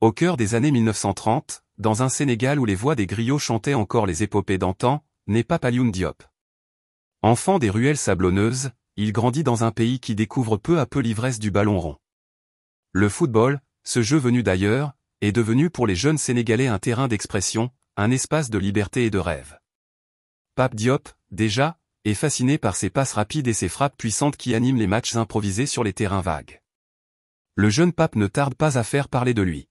Au cœur des années 1930, dans un Sénégal où les voix des griots chantaient encore les épopées d'antan, naît Pape Alioune Diop. Enfant des ruelles sablonneuses, il grandit dans un pays qui découvre peu à peu l'ivresse du ballon rond. Le football, ce jeu venu d'ailleurs, est devenu pour les jeunes Sénégalais un terrain d'expression, un espace de liberté et de rêve. Pape Diop, déjà, est fasciné par ses passes rapides et ses frappes puissantes qui animent les matchs improvisés sur les terrains vagues. Le jeune Pape ne tarde pas à faire parler de lui.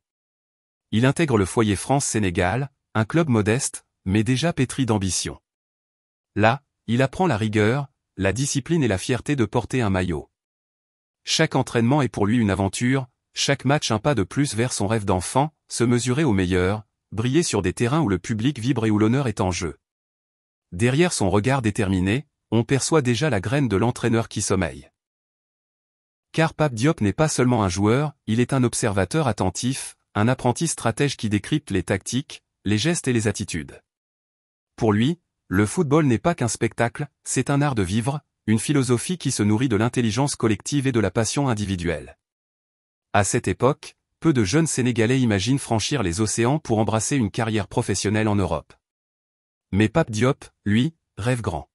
Il intègre le Foyer France-Sénégal, un club modeste, mais déjà pétri d'ambition. Là, il apprend la rigueur, la discipline et la fierté de porter un maillot. Chaque entraînement est pour lui une aventure, chaque match un pas de plus vers son rêve d'enfant, se mesurer au meilleur, briller sur des terrains où le public vibre et où l'honneur est en jeu. Derrière son regard déterminé, on perçoit déjà la graine de l'entraîneur qui sommeille. Car Pape Diop n'est pas seulement un joueur, il est un observateur attentif, un apprenti stratège qui décrypte les tactiques, les gestes et les attitudes. Pour lui, le football n'est pas qu'un spectacle, c'est un art de vivre, une philosophie qui se nourrit de l'intelligence collective et de la passion individuelle. À cette époque, peu de jeunes Sénégalais imaginent franchir les océans pour embrasser une carrière professionnelle en Europe. Mais Pape Diop, lui, rêve grand.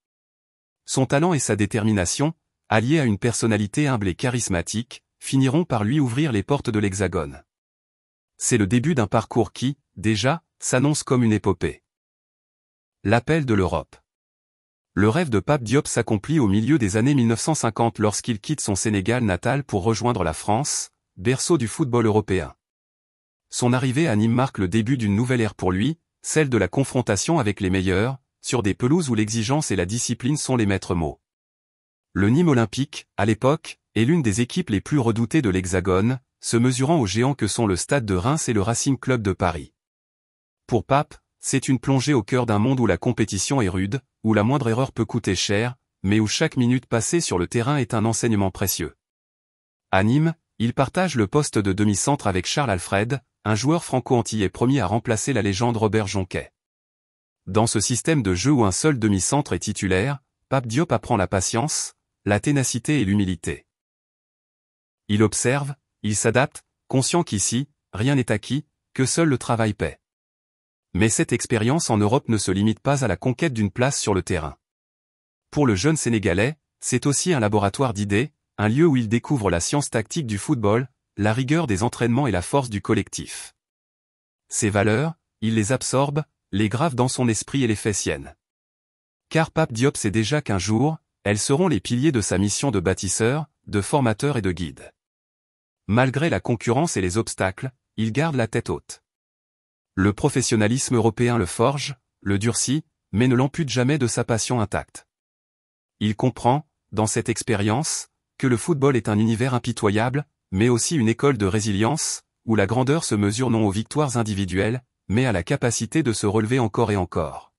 Son talent et sa détermination, alliés à une personnalité humble et charismatique, finiront par lui ouvrir les portes de l'Hexagone. C'est le début d'un parcours qui, déjà, s'annonce comme une épopée. L'appel de l'Europe. Le rêve de Pape Diop s'accomplit au milieu des années 1950 lorsqu'il quitte son Sénégal natal pour rejoindre la France, berceau du football européen. Son arrivée à Nîmes marque le début d'une nouvelle ère pour lui, celle de la confrontation avec les meilleurs, sur des pelouses où l'exigence et la discipline sont les maîtres mots. Le Nîmes olympique, à l'époque, est l'une des équipes les plus redoutées de l'Hexagone, se mesurant aux géants que sont le Stade de Reims et le Racing Club de Paris. Pour Pape, c'est une plongée au cœur d'un monde où la compétition est rude, où la moindre erreur peut coûter cher, mais où chaque minute passée sur le terrain est un enseignement précieux. À Nîmes, il partage le poste de demi-centre avec Charles Alfred, un joueur franco-antillais promis à remplacer la légende Robert Jonquet. Dans ce système de jeu où un seul demi-centre est titulaire, Pape Diop apprend la patience, la ténacité et l'humilité. Il observe, il s'adapte, conscient qu'ici, rien n'est acquis, que seul le travail paie. Mais cette expérience en Europe ne se limite pas à la conquête d'une place sur le terrain. Pour le jeune Sénégalais, c'est aussi un laboratoire d'idées, un lieu où il découvre la science tactique du football, la rigueur des entraînements et la force du collectif. Ces valeurs, il les absorbe, les grave dans son esprit et les fait siennes. Car Pape Diop sait déjà qu'un jour, elles seront les piliers de sa mission de bâtisseur, de formateur et de guide. Malgré la concurrence et les obstacles, il garde la tête haute. Le professionnalisme européen le forge, le durcit, mais ne l'ampute jamais de sa passion intacte. Il comprend, dans cette expérience, que le football est un univers impitoyable, mais aussi une école de résilience, où la grandeur se mesure non aux victoires individuelles, mais à la capacité de se relever encore et encore.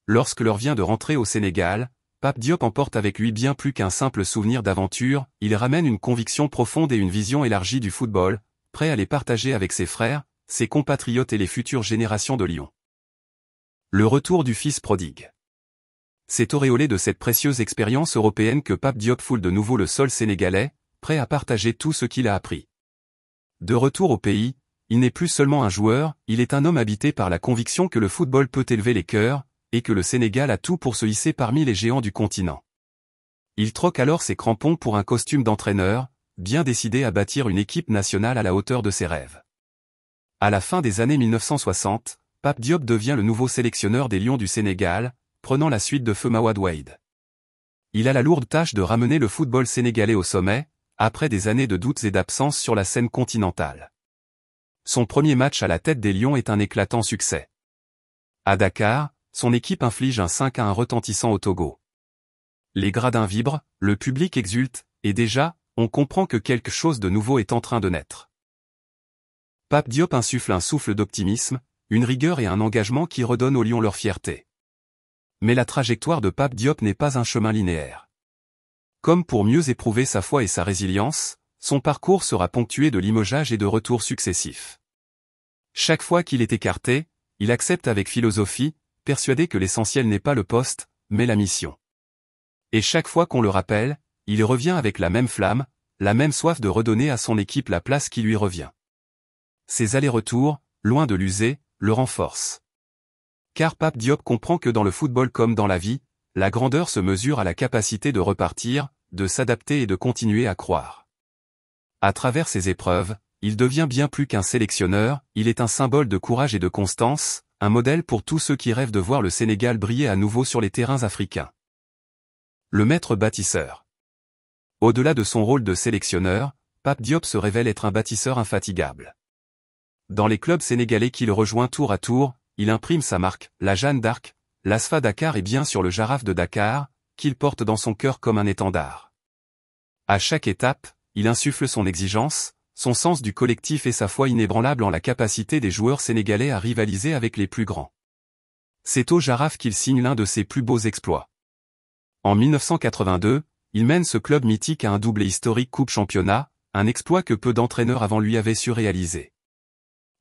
Lorsque l'heure vient de rentrer au Sénégal, Pape Diop emporte avec lui bien plus qu'un simple souvenir d'aventure, il ramène une conviction profonde et une vision élargie du football, prêt à les partager avec ses frères, ses compatriotes et les futures générations de Lions. Le retour du fils prodigue. C'est auréolé de cette précieuse expérience européenne que Pape Diop foule de nouveau le sol sénégalais, prêt à partager tout ce qu'il a appris. De retour au pays, il n'est plus seulement un joueur, il est un homme habité par la conviction que le football peut élever les cœurs, et que le Sénégal a tout pour se hisser parmi les géants du continent. Il troque alors ses crampons pour un costume d'entraîneur, bien décidé à bâtir une équipe nationale à la hauteur de ses rêves. À la fin des années 1960, Pape Diop devient le nouveau sélectionneur des Lions du Sénégal, prenant la suite de feu Mawade Wade. Il a la lourde tâche de ramener le football sénégalais au sommet, après des années de doutes et d'absence sur la scène continentale. Son premier match à la tête des Lions est un éclatant succès. À Dakar, son équipe inflige un 5-1 retentissant au Togo. Les gradins vibrent, le public exulte, et déjà, on comprend que quelque chose de nouveau est en train de naître. Pape Diop insuffle un souffle d'optimisme, une rigueur et un engagement qui redonnent aux Lions leur fierté. Mais la trajectoire de Pape Diop n'est pas un chemin linéaire. Comme pour mieux éprouver sa foi et sa résilience, son parcours sera ponctué de limogeages et de retours successifs. Chaque fois qu'il est écarté, il accepte avec philosophie, persuadé que l'essentiel n'est pas le poste, mais la mission. Et chaque fois qu'on le rappelle, il revient avec la même flamme, la même soif de redonner à son équipe la place qui lui revient. ses allers-retours, loin de l'user, le renforcent. Car Pape Diop comprend que dans le football comme dans la vie, la grandeur se mesure à la capacité de repartir, de s'adapter et de continuer à croire. À travers ces épreuves, il devient bien plus qu'un sélectionneur, il est un symbole de courage et de constance, un modèle pour tous ceux qui rêvent de voir le Sénégal briller à nouveau sur les terrains africains. Le maître bâtisseur. Au-delà de son rôle de sélectionneur, Pape Diop se révèle être un bâtisseur infatigable. Dans les clubs sénégalais qu'il rejoint tour à tour, il imprime sa marque, la Jeanne d'Arc, l'Asfa Dakar et bien sûr le Jaraaf de Dakar, qu'il porte dans son cœur comme un étendard. À chaque étape, il insuffle son exigence, son sens du collectif et sa foi inébranlable en la capacité des joueurs sénégalais à rivaliser avec les plus grands. C'est au Jaraaf qu'il signe l'un de ses plus beaux exploits. En 1982, il mène ce club mythique à un doublé historique Coupe-Championnat, un exploit que peu d'entraîneurs avant lui avaient su réaliser.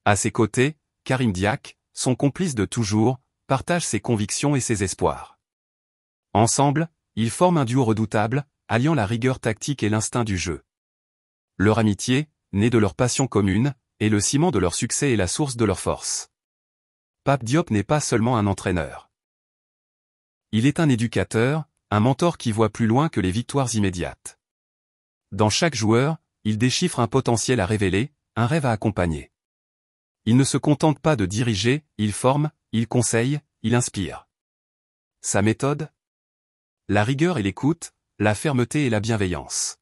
À ses côtés, Karim Diack, son complice de toujours, partage ses convictions et ses espoirs. Ensemble, ils forment un duo redoutable, alliant la rigueur tactique et l'instinct du jeu. Leur amitié, née de leur passion commune, est le ciment de leur succès et la source de leur force. Pape Diop n'est pas seulement un entraîneur. Il est un éducateur, un mentor qui voit plus loin que les victoires immédiates. Dans chaque joueur, il déchiffre un potentiel à révéler, un rêve à accompagner. Il ne se contente pas de diriger, il forme, il conseille, il inspire. Sa méthode ? La rigueur et l'écoute, la fermeté et la bienveillance.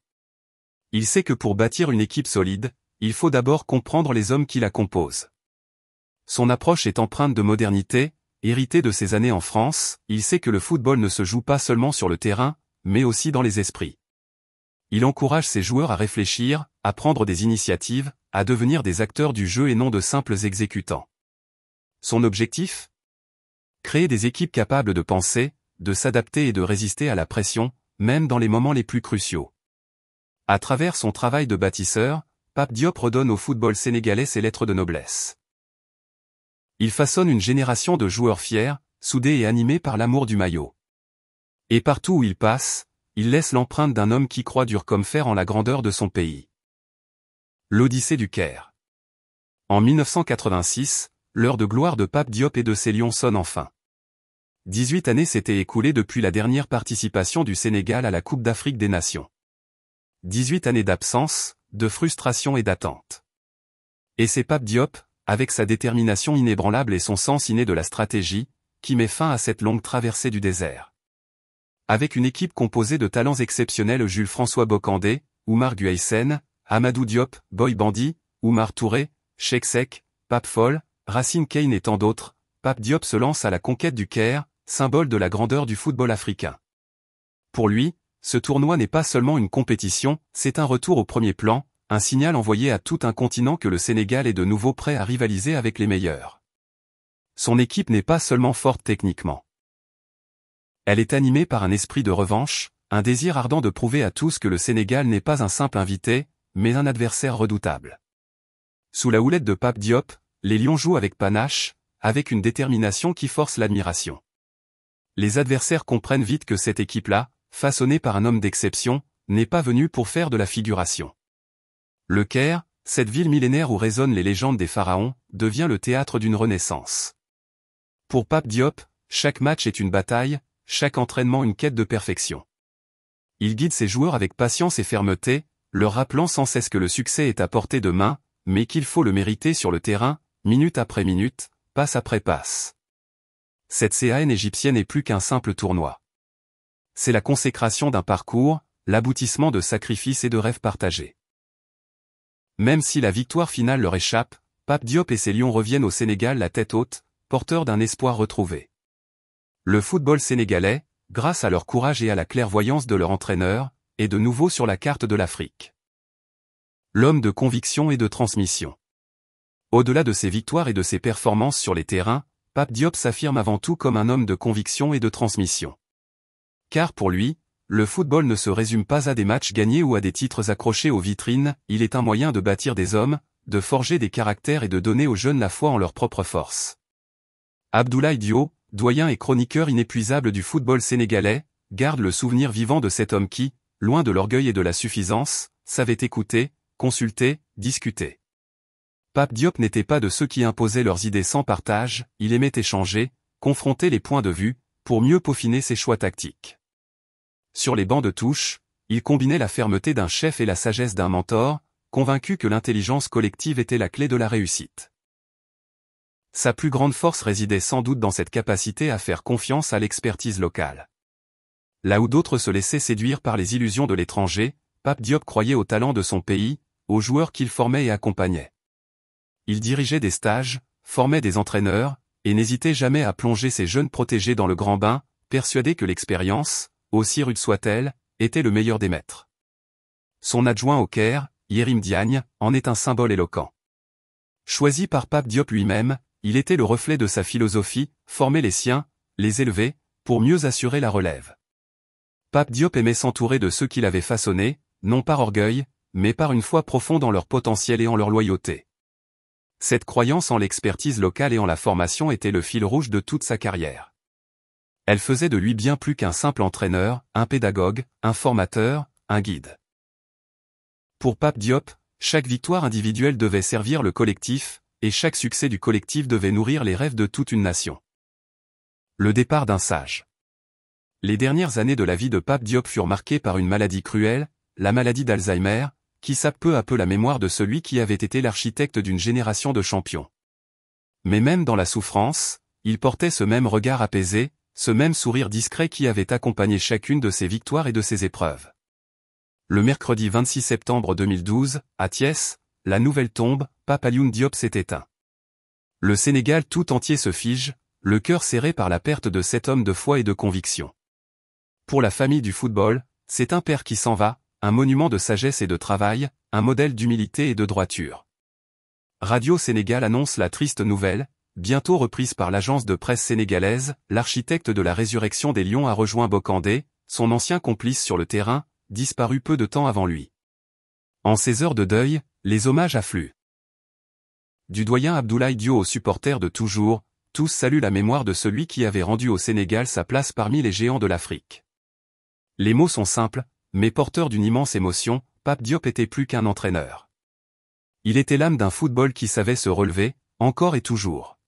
Il sait que pour bâtir une équipe solide, il faut d'abord comprendre les hommes qui la composent. Son approche est empreinte de modernité, héritée de ses années en France, il sait que le football ne se joue pas seulement sur le terrain, mais aussi dans les esprits. Il encourage ses joueurs à réfléchir, à prendre des initiatives, à devenir des acteurs du jeu et non de simples exécutants. Son objectif ? Créer des équipes capables de penser, de s'adapter et de résister à la pression, même dans les moments les plus cruciaux. À travers son travail de bâtisseur, Pape Diop redonne au football sénégalais ses lettres de noblesse. Il façonne une génération de joueurs fiers, soudés et animés par l'amour du maillot. Et partout où il passe, il laisse l'empreinte d'un homme qui croit dur comme fer en la grandeur de son pays. L'Odyssée du Caire. En 1986, l'heure de gloire de Pape Diop et de ses Lions sonne enfin. 18 années s'étaient écoulées depuis la dernière participation du Sénégal à la Coupe d'Afrique des Nations. 18 années d'absence, de frustration et d'attente. Et c'est Pape Diop, avec sa détermination inébranlable et son sens inné de la stratégie, qui met fin à cette longue traversée du désert. Avec une équipe composée de talents exceptionnels Jules François Bocandé, Oumar Gueysen, Amadou Diop, Boy Bandi, Oumar Touré, Cheikh Seck, Pape Fall, Racine Kane et tant d'autres, Pape Diop se lance à la conquête du Caire, symbole de la grandeur du football africain. Pour lui, ce tournoi n'est pas seulement une compétition, c'est un retour au premier plan, un signal envoyé à tout un continent que le Sénégal est de nouveau prêt à rivaliser avec les meilleurs. Son équipe n'est pas seulement forte techniquement. Elle est animée par un esprit de revanche, un désir ardent de prouver à tous que le Sénégal n'est pas un simple invité, mais un adversaire redoutable. Sous la houlette de Pape Diop, les Lions jouent avec panache, avec une détermination qui force l'admiration. Les adversaires comprennent vite que cette équipe-là, façonnée par un homme d'exception, n'est pas venue pour faire de la figuration. Le Caire, cette ville millénaire où résonnent les légendes des pharaons, devient le théâtre d'une renaissance. Pour Pape Diop, chaque match est une bataille, chaque entraînement une quête de perfection. Il guide ses joueurs avec patience et fermeté, leur rappelant sans cesse que le succès est à portée de main, mais qu'il faut le mériter sur le terrain, minute après minute, passe après passe. Cette CAN égyptienne n'est plus qu'un simple tournoi. C'est la consécration d'un parcours, l'aboutissement de sacrifices et de rêves partagés. Même si la victoire finale leur échappe, Pape Diop et ses Lions reviennent au Sénégal la tête haute, porteurs d'un espoir retrouvé. Le football sénégalais, grâce à leur courage et à la clairvoyance de leur entraîneur, est de nouveau sur la carte de l'Afrique. L'homme de conviction et de transmission. Au-delà de ses victoires et de ses performances sur les terrains, Pape Diop s'affirme avant tout comme un homme de conviction et de transmission. Car pour lui, le football ne se résume pas à des matchs gagnés ou à des titres accrochés aux vitrines, il est un moyen de bâtir des hommes, de forger des caractères et de donner aux jeunes la foi en leur propre force. Abdoulaye Diop, doyen et chroniqueur inépuisable du football sénégalais, garde le souvenir vivant de cet homme qui, loin de l'orgueil et de la suffisance, savait écouter, consulter, discuter. Pape Diop n'était pas de ceux qui imposaient leurs idées sans partage, il aimait échanger, confronter les points de vue, pour mieux peaufiner ses choix tactiques. Sur les bancs de touche, il combinait la fermeté d'un chef et la sagesse d'un mentor, convaincu que l'intelligence collective était la clé de la réussite. Sa plus grande force résidait sans doute dans cette capacité à faire confiance à l'expertise locale. Là où d'autres se laissaient séduire par les illusions de l'étranger, Pape Diop croyait au talent de son pays, aux joueurs qu'il formait et accompagnait. Il dirigeait des stages, formait des entraîneurs, et n'hésitait jamais à plonger ses jeunes protégés dans le grand bain, persuadé que l'expérience, aussi rude soit-elle, était le meilleur des maîtres. Son adjoint au Caire, Yérim Diagne, en est un symbole éloquent. Choisi par Pape Diop lui-même, il était le reflet de sa philosophie, former les siens, les élever, pour mieux assurer la relève. Pape Diop aimait s'entourer de ceux qu'il avait façonnés, non par orgueil, mais par une foi profonde en leur potentiel et en leur loyauté. Cette croyance en l'expertise locale et en la formation était le fil rouge de toute sa carrière. Elle faisait de lui bien plus qu'un simple entraîneur, un pédagogue, un formateur, un guide. Pour Pape Diop, chaque victoire individuelle devait servir le collectif, et chaque succès du collectif devait nourrir les rêves de toute une nation. Le départ d'un sage. Les dernières années de la vie de Pape Diop furent marquées par une maladie cruelle, la maladie d'Alzheimer, qui sape peu à peu la mémoire de celui qui avait été l'architecte d'une génération de champions. Mais même dans la souffrance, il portait ce même regard apaisé, ce même sourire discret qui avait accompagné chacune de ses victoires et de ses épreuves. Le mercredi 26 septembre 2012, à Thiès, la nouvelle tombe, Pape Alioune Diop s'est éteint. Le Sénégal tout entier se fige, le cœur serré par la perte de cet homme de foi et de conviction. Pour la famille du football, c'est un père qui s'en va, un monument de sagesse et de travail, un modèle d'humilité et de droiture. Radio Sénégal annonce la triste nouvelle, bientôt reprise par l'agence de presse sénégalaise, l'architecte de la résurrection des Lions a rejoint Bokandé, son ancien complice sur le terrain, disparu peu de temps avant lui. En ces heures de deuil, les hommages affluent. Du doyen Abdoulaye Diop aux supporters de toujours, tous saluent la mémoire de celui qui avait rendu au Sénégal sa place parmi les géants de l'Afrique. Les mots sont simples, mais porteurs d'une immense émotion, Pape Diop était plus qu'un entraîneur. Il était l'âme d'un football qui savait se relever, encore et toujours.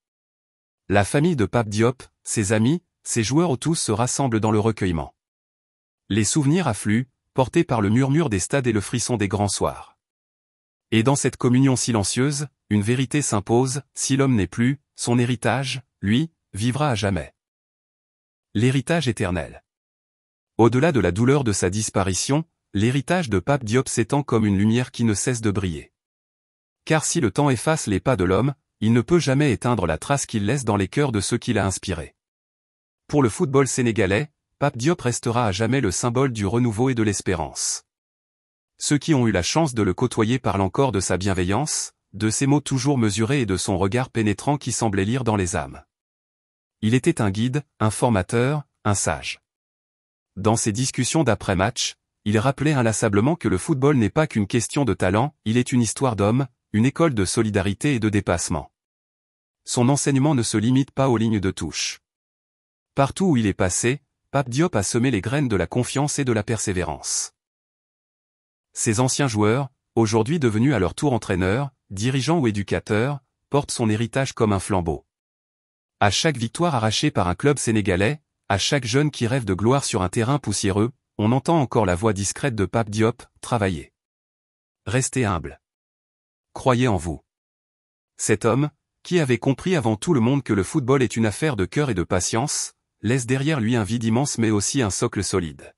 La famille de Pape Diop, ses amis, ses joueurs tous se rassemblent dans le recueillement. Les souvenirs affluent, portés par le murmure des stades et le frisson des grands soirs. Et dans cette communion silencieuse, une vérité s'impose, si l'homme n'est plus, son héritage, lui, vivra à jamais. L'héritage éternel. Au-delà de la douleur de sa disparition, l'héritage de Pape Diop s'étend comme une lumière qui ne cesse de briller. Car si le temps efface les pas de l'homme, il ne peut jamais éteindre la trace qu'il laisse dans les cœurs de ceux qu'il a inspirés. Pour le football sénégalais, Pape Diop restera à jamais le symbole du renouveau et de l'espérance. Ceux qui ont eu la chance de le côtoyer parlent encore de sa bienveillance, de ses mots toujours mesurés et de son regard pénétrant qui semblait lire dans les âmes. Il était un guide, un formateur, un sage. Dans ses discussions d'après-match, il rappelait inlassablement que le football n'est pas qu'une question de talent, il est une histoire d'hommes, une école de solidarité et de dépassement. Son enseignement ne se limite pas aux lignes de touche. Partout où il est passé, Pape Diop a semé les graines de la confiance et de la persévérance. Ses anciens joueurs, aujourd'hui devenus à leur tour entraîneurs, dirigeants ou éducateurs, portent son héritage comme un flambeau. À chaque victoire arrachée par un club sénégalais, à chaque jeune qui rêve de gloire sur un terrain poussiéreux, on entend encore la voix discrète de Pape Diop, travaillez. Restez humble. Croyez en vous. Cet homme, qui avait compris avant tout le monde que le football est une affaire de cœur et de patience, laisse derrière lui un vide immense mais aussi un socle solide.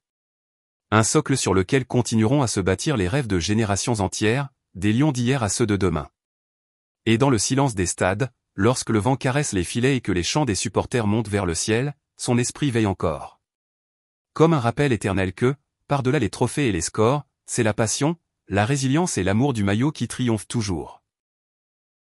Un socle sur lequel continueront à se bâtir les rêves de générations entières, des Lions d'hier à ceux de demain. Et dans le silence des stades, lorsque le vent caresse les filets et que les chants des supporters montent vers le ciel, son esprit veille encore. Comme un rappel éternel que, par-delà les trophées et les scores, c'est la passion, la résilience et l'amour du maillot qui triomphent toujours.